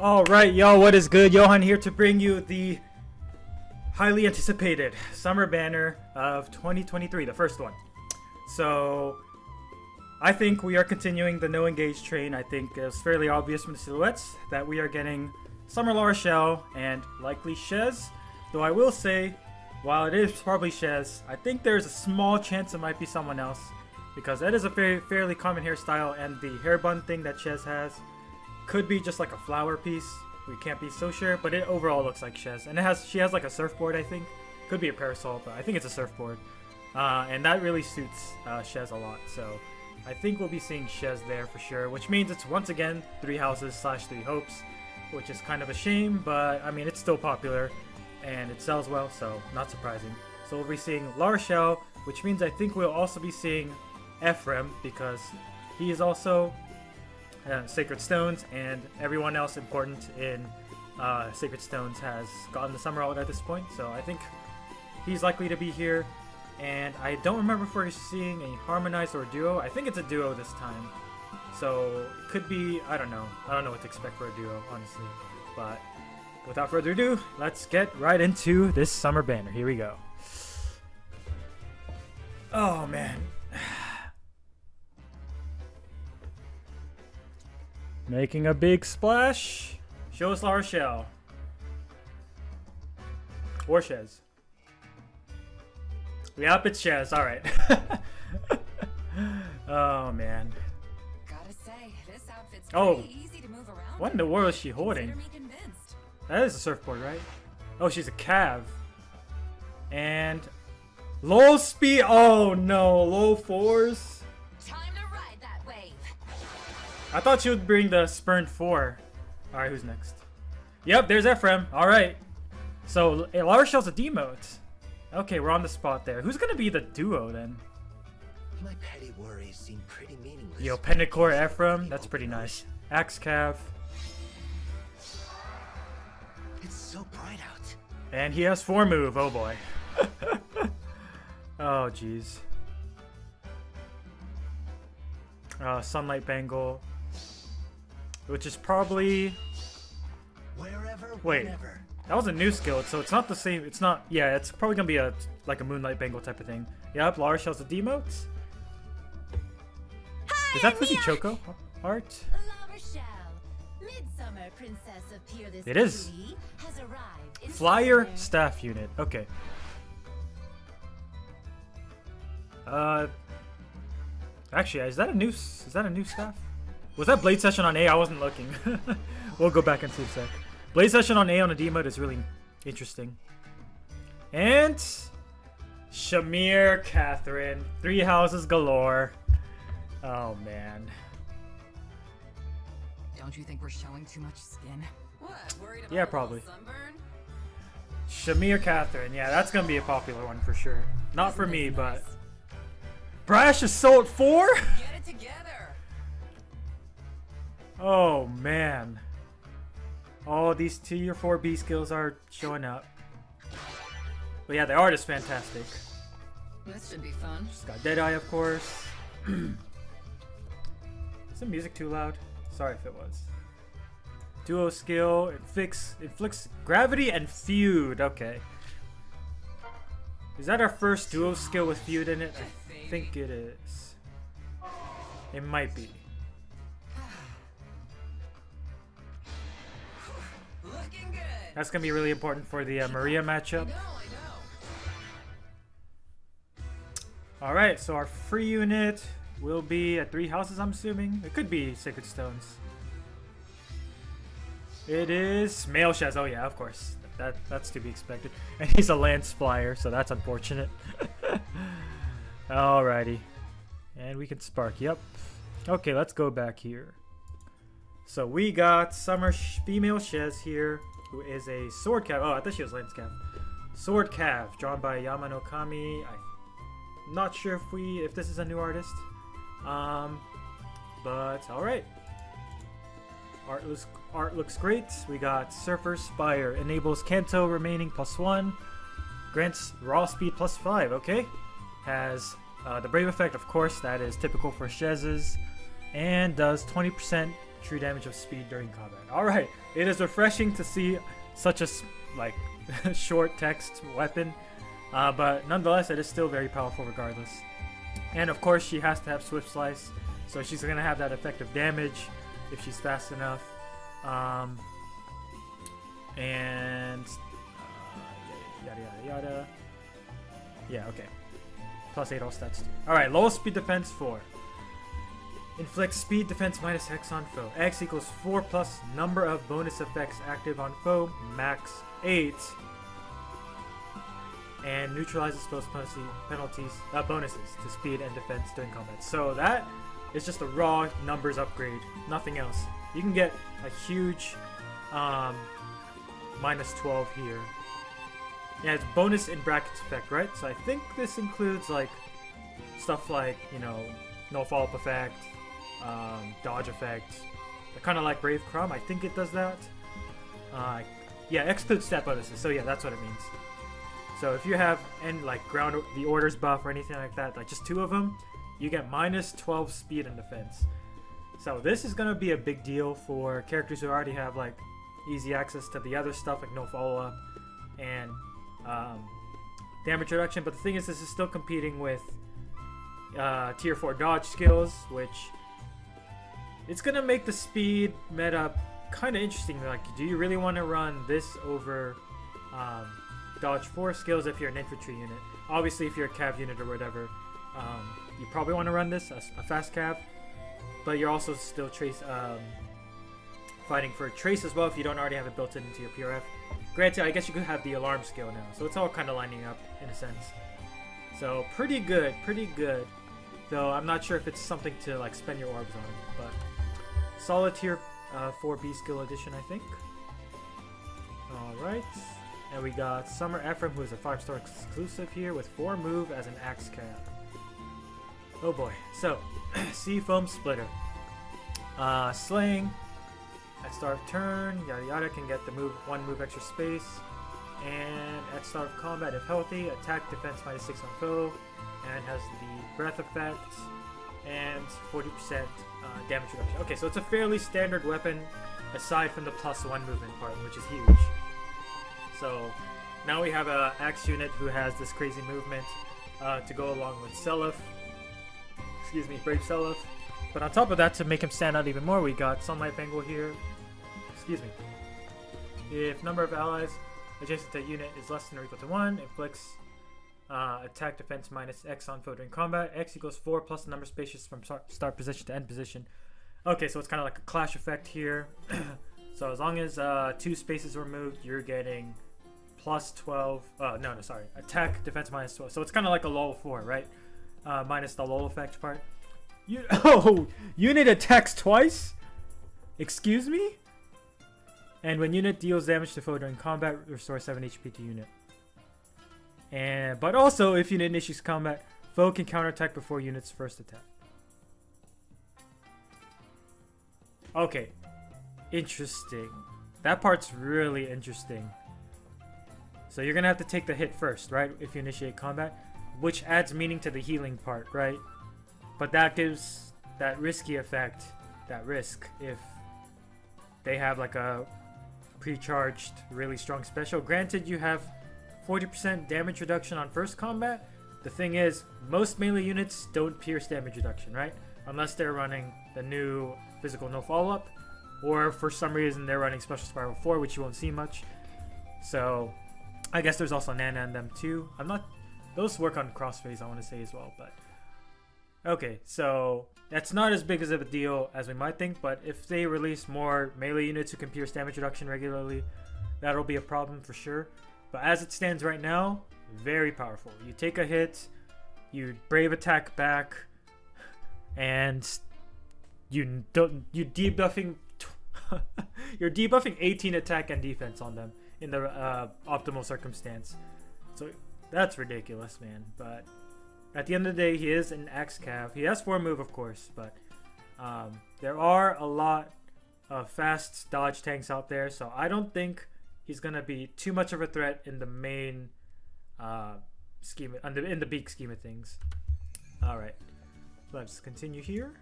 Alright, y'all, what is good? Johan here to bring you the highly anticipated summer banner of 2023, the first one. So, I think we are continuing the no engage train. I think it's fairly obvious from the silhouettes that we are getting Summer La Rochelle and likely Shez. Though I will say, while it is probably Shez, I think there's a small chance it might be someone else. Because that is a fairly common hairstyle, and the hair bun thing that Shez has could be just like a flower piece. We can't be so sure, but it overall looks like Shez. And she has like a surfboard, I think. Could be a parasol, but I think it's a surfboard. And that really suits Shez a lot. So I think we'll be seeing Shez there for sure, which means it's once again 3 houses / 3 hopes, which is kind of a shame, but I mean, it's still popular and it sells well, so not surprising. So we'll be seeing La Rochelle, which means I think we'll also be seeing Emblem, because he is also Sacred Stones, and everyone else important in Sacred Stones has gotten the Summer Alt at this point, so I think he's likely to be here. And I don't remember if we're seeing a harmonized or a duo. I think it's a duo this time, so it could be, I don't know what to expect for a duo, honestly. But without further ado, let's get right into this summer banner. Here we go. Oh man. Making a big splash. Show us La Rochelle. Or Shez. Yep, it's Shez. Alright. Oh, man. Gotta say, this outfit's pretty easy to move around. What in the world is she holding? That is a surfboard, right? Oh, she's a cav. And low speed. Oh no, low 4s. I thought she would bring the Spurned 4. Alright, who's next? Yep, there's Emblem. Alright. So, La Rochelle's a demote. Okay, we're on the spot there. Who's gonna be the duo then? My petty worries seem pretty meaningless. Yo, Pentecore Emblem. That's pretty nice. Axe Cav. It's so bright out. And he has 4 move. Oh boy. Oh jeez. Sunlight Bangle. Which is probably... Wherever, wait, whenever. That was a new skill, so it's not the same. It's not... Yeah, it's probably gonna be like a Moonlight Bangle type of thing. Yep, La Rochelle's a demote. Is that Fuzzy Choco art? La Rochelle, Midsummer Princess of Peerless It is. Beauty, has arrived in Flyer summer. Staff Unit. Okay. Actually, is that a new staff? Was that Blade Session on A? I wasn't looking. We'll go back and see a sec. Blade Session on A on a demote is really interesting. And Shamir Catherine. 3 houses galore. Oh man. Don't you think we're showing too much skin? What? Worried about Yeah, probably. sunburn? Shamir Catherine. Yeah, that's gonna be a popular one for sure. Not for me, but Brash is sold 4? Get it together. Oh man. All these Tier 4 B skills are showing up. But yeah, the art is fantastic. This should be fun. Just got Deadeye, of course. Is the music too loud? Sorry if it was. Duo skill, inflicts gravity and feud. Okay. Is that our first duo skill with feud in it? I think it is. It might be. Looking good. That's gonna be really important for the Maria matchup. I know. Alright, so our free unit will be at 3 houses, I'm assuming. It could be Sacred Stones. It is male Shez. Oh yeah, of course. That's to be expected. And he's a Lance Flyer, so that's unfortunate. Alrighty. And we can spark, yep. Okay, let's go back here. So we got Summer female Shez here, who is a Sword Cav. Oh, I thought she was Lance Cav. Sword Cav, drawn by Yamano Kami. I'm not sure if this is a new artist. But alright. Art looks great. We got Surfer Spire. Enables Kanto remaining +1. Grants raw speed +5. Okay. Has the Brave effect, of course. That is typical for Shez's. And does 20% true damage of speed during combat. Alright, it is refreshing to see such a like short text weapon, but nonetheless it is still very powerful regardless. And of course she has to have Swift Slice, so she's going to have that effective damage if she's fast enough. And yada yada yada. Yeah, okay. Plus 8 all stats too. Alright, lowest speed defense 4. Inflicts speed defense minus X on foe. X equals 4 plus number of bonus effects active on foe, max 8. And neutralizes foe's bonuses to speed and defense during combat. So that is just a raw numbers upgrade, nothing else. You can get a huge minus 12 here. Yeah, it's bonus in brackets effect, right? So I think this includes like stuff like, you know, no follow-up effect, dodge effect, kind of like Brave Crumb. I think it does that. Yeah, excludes stat bonuses. So yeah, that's what it means. So if you have like ground the orders buff or anything like that, like just 2 of them, you get minus 12 speed and defense. So this is gonna be a big deal for characters who already have like easy access to the other stuff like no follow-up and damage reduction. But the thing is, this is still competing with tier 4 dodge skills, which it's gonna make the speed meta kind of interesting. Like, do you really want to run this over dodge 4 skills if you're an infantry unit? Obviously, if you're a cav unit or whatever, you probably want to run this a fast cav, but you're also still fighting for trace as well if you don't already have it built into your PRF. Granted, I guess you could have the alarm skill now, so it's all kind of lining up in a sense. So pretty good, pretty good. Though I'm not sure if it's something to like spend your orbs on, but solid tier 4B skill addition, I think. Alright, and we got Summer Ephraim, who is a 5-star exclusive here with 4 move as an axe cap. Oh boy. So, Sea Foam Splitter. Slaying. At start of turn, yada yada, can get the move 1 move extra space. And at start of combat, if healthy, attack defense minus 6 on foe. And has the breath effect. And 40% damage reduction. Okay, so it's a fairly standard weapon aside from the +1 movement part, which is huge. So now we have a axe unit who has this crazy movement to go along with Seliph. Excuse me, Brave Seliph. But on top of that, to make him stand out even more, we got Sunlight Bengal here. Excuse me. If number of allies adjacent to a unit is less than or equal to 1, inflicts attack defense minus X on foe during combat. X equals 4 plus the number of spaces from start position to end position. Okay, so it's kind of like a clash effect here. So as long as 2 spaces are removed, you're getting plus 12. No, sorry. Attack defense minus 12. So it's kind of like a lull 4, right? Minus the lull effect part. Unit attacks twice? Excuse me? And when unit deals damage to foe during combat, restore 7 HP to unit. But also, if unit initiates combat, foe can counterattack before unit's first attack. Okay. Interesting. That part's really interesting. So you're gonna have to take the hit first, right? If you initiate combat. Which adds meaning to the healing part, right? But that gives that risky effect, that risk, if they have like a pre-charged, really strong special. Granted, you have 40% damage reduction on first combat. The thing is, most melee units don't pierce damage reduction, right? Unless they're running the new physical no follow-up, or for some reason they're running Special Spiral 4, which you won't see much. So, I guess there's also Nana in them too. Those work on crossface, I want to say as well, but... Okay, so that's not as big as of a deal as we might think, but if they release more melee units who can pierce damage reduction regularly, that'll be a problem for sure. But as it stands right now, very powerful. You take a hit, you brave attack back, and you're debuffing 18 attack and defense on them in the optimal circumstance. So that's ridiculous, man. But at the end of the day, he is an axe cav. He has 4 move, of course, but there are a lot of fast dodge tanks out there, so I don't think he's gonna be too much of a threat in the main scheme, in the big scheme of things. All right, let's continue here.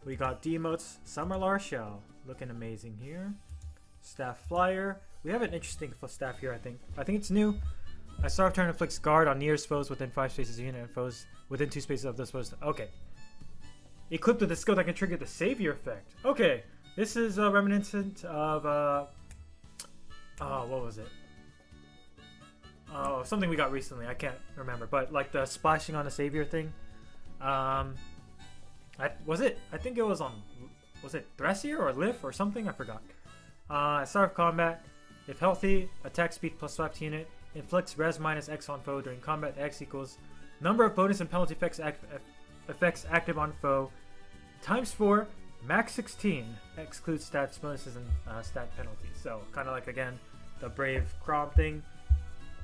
We got demotes. Summer Larshell, looking amazing here. Staff Flyer. We have an interesting staff here, I think. I think it's new. A Starve turn inflicts guard on nearest foes within 5 spaces of unit and foes within 2 spaces of those foes. Okay. Equipped with a skill that can trigger the savior effect. Okay. This is reminiscent of what was it? Oh, something we got recently. I can't remember, but like the splashing on a savior thing. I think it was on. Was it Thracier or Lif or something? I forgot. At start of combat, if healthy, attack speed +5 to unit, inflicts res minus X on foe during combat. X equals number of bonus and penalty effects active on foe times 4, max 16. Excludes stats, bonuses, and stat penalties. So kind of like again the Brave Crom thing.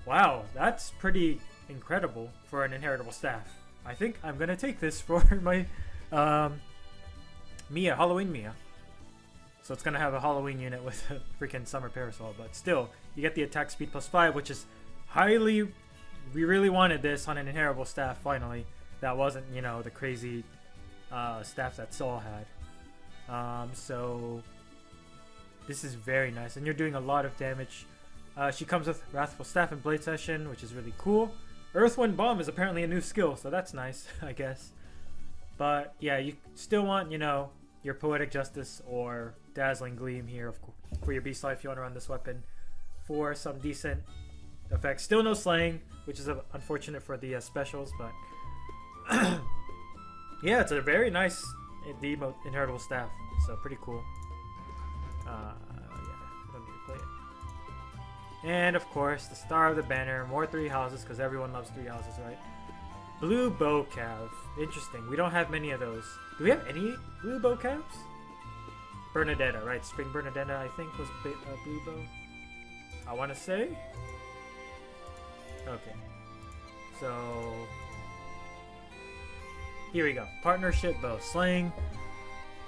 Wow, that's pretty incredible for an inheritable staff. I think I'm gonna take this for my Mia, Halloween Mia. So it's gonna have a Halloween unit with a freaking summer parasol, but still, you get the attack speed +5, which is highly. We really wanted this on an inheritable staff finally. That wasn't, you know, the crazy staff that Saul had. So this is very nice, and you're doing a lot of damage. She comes with Wrathful Staff and Blade Session, which is really cool. Earthwind Bomb is apparently a new skill, so that's nice, I guess. But yeah, you still want, you know, your Poetic Justice or Dazzling Gleam here for your Beast Life if you want to run this weapon for some decent effects. Still no Slaying, which is unfortunate for the specials, but yeah, it's a very nice inheritable staff, so pretty cool. Yeah, don't need to play it. And of course, the Star of the Banner, more 3 houses because everyone loves 3 houses, right? Blue Bow Cav. Interesting. We don't have many of those. Do we have any blue bow calves? Bernadetta, right? Spring Bernadetta, I think, was blue bow. I want to say. Okay. So here we go. Partnership bow. Slaying.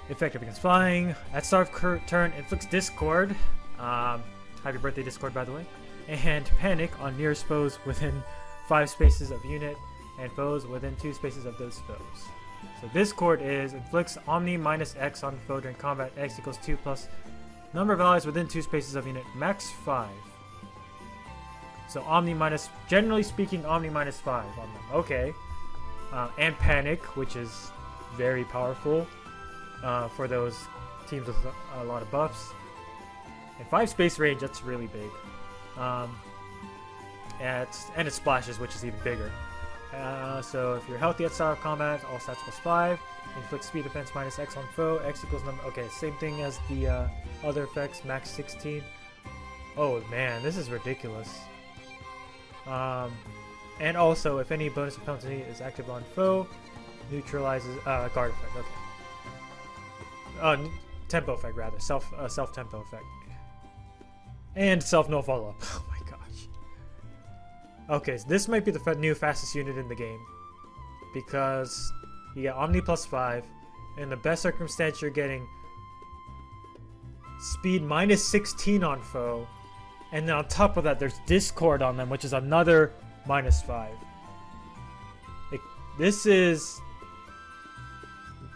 Effective against flying. At start of turn, inflicts discord. Happy birthday, Discord, by the way. And panic on nearest foes within 5 spaces of unit and foes within 2 spaces of those foes. So Discord is inflicts Omni minus X on foe during combat. X equals 2 plus number of allies within 2 spaces of unit, max 5. So Omni minus, generally speaking, Omni minus 5 on them. Okay. And panic, which is very powerful for those teams with a lot of buffs. And 5 space range, that's really big. And it splashes, which is even bigger. So if you're healthy at start of combat, all stats +5. Inflict speed defense minus X on foe. X equals number. Okay, same thing as the other effects, max 16. Oh man, this is ridiculous. And also, if any bonus or penalty is active on foe, neutralizes guard effect. Okay. Tempo effect rather. Self tempo effect. And self no follow up. Oh my gosh. Okay, so this might be the new fastest unit in the game, because you get Omni +5. In the best circumstance, you're getting speed minus 16 on foe, and then on top of that, there's Discord on them, which is another -5. This is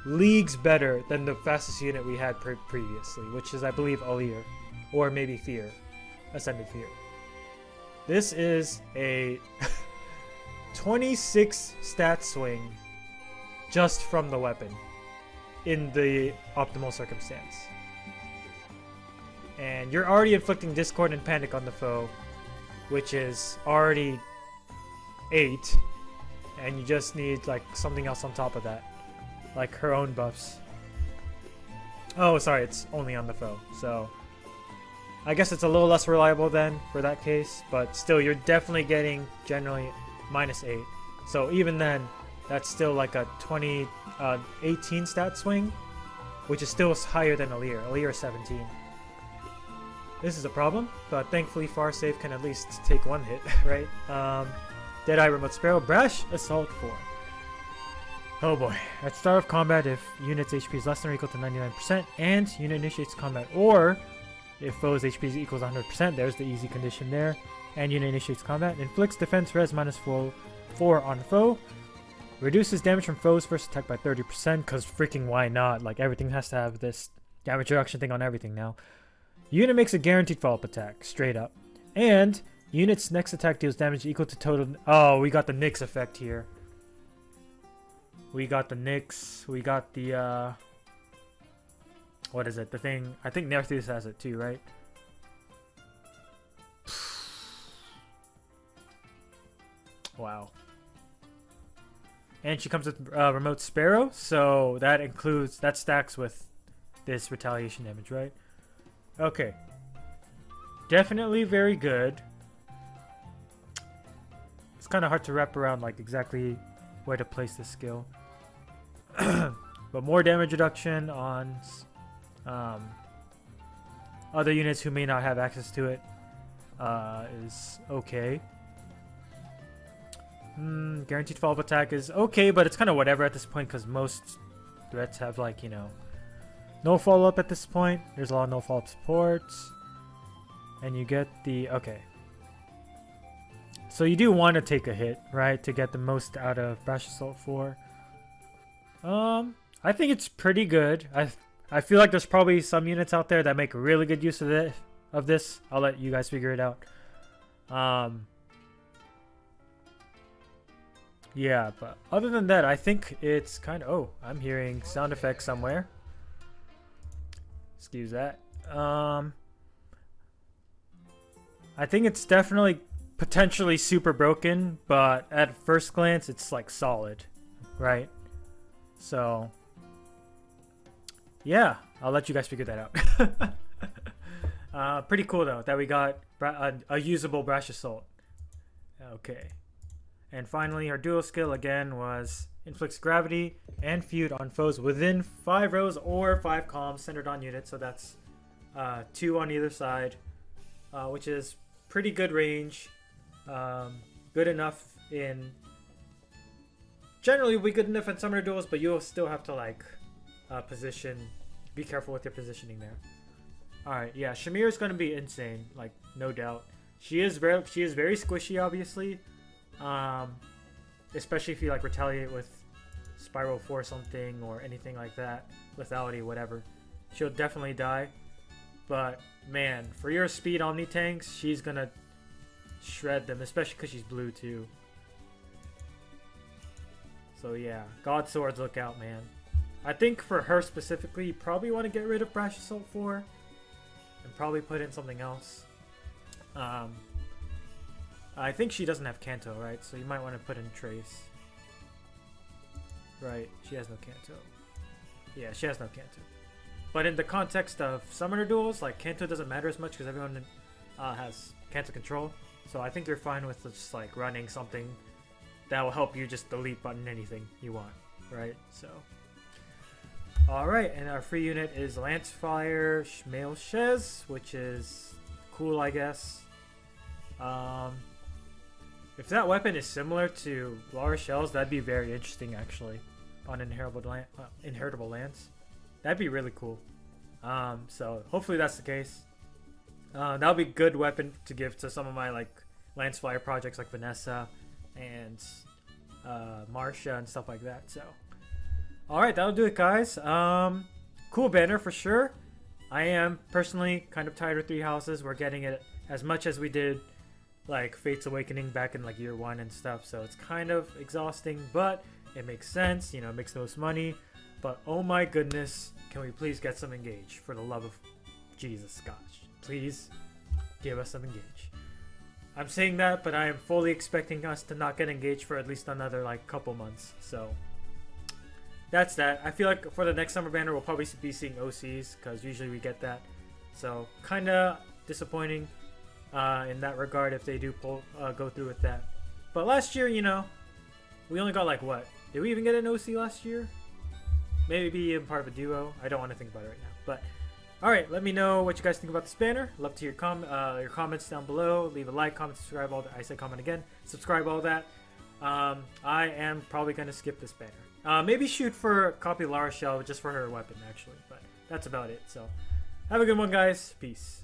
leagues better than the fastest unit we had previously, which is, I believe, Alir, or maybe Fear, Ascended Fear. This is a 26 stat swing just from the weapon in the optimal circumstance. And you're already inflicting Discord and Panic on the foe, which is already 8, and you just need like something else on top of that, like her own buffs. Oh, sorry, it's only on the foe, so I guess it's a little less reliable then for that case, but still, you're definitely getting generally -8. So even then, that's still like a 18 stat swing, which is still higher than Alir. Alir is 17. This is a problem, but thankfully Farsafe can at least take 1 hit, right? Deadeye Remote Sparrow, Brash Assault 4. Oh boy. At start of combat, if unit's HP is less than or equal to 99%, and unit initiates combat, or if foe's HP equals 100%, there's the easy condition there, and unit initiates combat, inflicts defense res -4 on foe, Reduces damage from foes first attack by 30%, because freaking why not? Like, everything has to have this damage reduction thing on everything now. Unit makes a guaranteed follow-up attack, straight up. And unit's next attack deals damage equal to total... Oh, we got the Nyx effect here. We got the Nyx. We got the, what is it? The thing... I think Nertheus has it too, right? Wow. And she comes with Remote Sparrow, so that includes... That stacks with this retaliation damage, right? Okay. Definitely very good. It's kind of hard to wrap around, like, exactly where to place this skill. But more damage reduction on other units who may not have access to it is okay. Guaranteed follow-up attack is okay, but it's kind of whatever at this point because most threats have, like, you know, no follow-up at this point. There's a lot of no follow-up supports. And you get the... Okay. So you do want to take a hit, right? To get the most out of Brash Assault 4. I think it's pretty good. I feel like there's probably some units out there that make really good use of this. I'll let you guys figure it out. Yeah, but other than that, I think it's kind of... Oh, I'm hearing sound effects somewhere. Excuse that. I think it's definitely potentially super broken, but at first glance, it's like solid, right? So, yeah, I'll let you guys figure that out. Pretty cool though that we got a usable Brash Assault. Okay. And finally, her dual skill again was inflicts gravity and feud on foes within 5 rows or 5 columns centered on units. So that's 2 on either side, which is pretty good range. Good enough in... Generally, will be good enough in summoner duels, but you'll still have to, like, position... Be careful with your positioning there. Alright, yeah, Shamir is going to be insane, like, no doubt. She is very squishy, obviously. Especially if you, like, retaliate with Spiral 4 something or anything like that. Lethality, whatever. She'll definitely die. But, man, for your speed Omni tanks, she's going to shred them, especially because she's blue, too. So, yeah. God Swords, look out, man. I think for her specifically, you probably want to get rid of Brash Assault 4 and probably put in something else. I think she doesn't have Kanto, right? So you might want to put in Trace. Right, she has no Kanto. Yeah, she has no Kanto. But in the context of summoner duels, like, Kanto doesn't matter as much because everyone has Kanto control. So I think you're fine with just, like, running something that will help you just delete button anything you want, right? So, alright, and our free unit is Lancefire Shmail Shez, which is cool, I guess. If that weapon is similar to La Rochelle's, that'd be very interesting, actually, on Inheritable Lance. That'd be really cool. So hopefully that's the case. That'll be a good weapon to give to some of my, like, Lance Flyer projects like Vanessa and Marcia and stuff like that. So, alright, that'll do it, guys. Cool banner for sure. I am personally kind of tired of 3 houses. We're getting it as much as we did, like, Fate's Awakening back in, like, year 1 and stuff. So it's kind of exhausting, but it makes sense. You know, it makes the most money. But oh my goodness, can we please get some Engage for the love of Jesus, Scotch? Please give us some Engage. I'm saying that, but I am fully expecting us to not get Engaged for at least another, like, couple months. So that's that. I feel like for the next summer banner, we'll probably be seeing OCs because usually we get that. So kind of disappointing in that regard if they do go through with that. But last year, you know, we only got, like, what? Did we even get an OC last year? Maybe in part of a duo. I don't want to think about it right now. But alright, let me know what you guys think about this banner. Love to hear your comments down below. Leave a like, comment, subscribe, all that. I said comment again. Subscribe, all that. I am probably going to skip this banner. Maybe shoot for a copy of La Rochelle just for her weapon, actually. But that's about it. So have a good one, guys. Peace.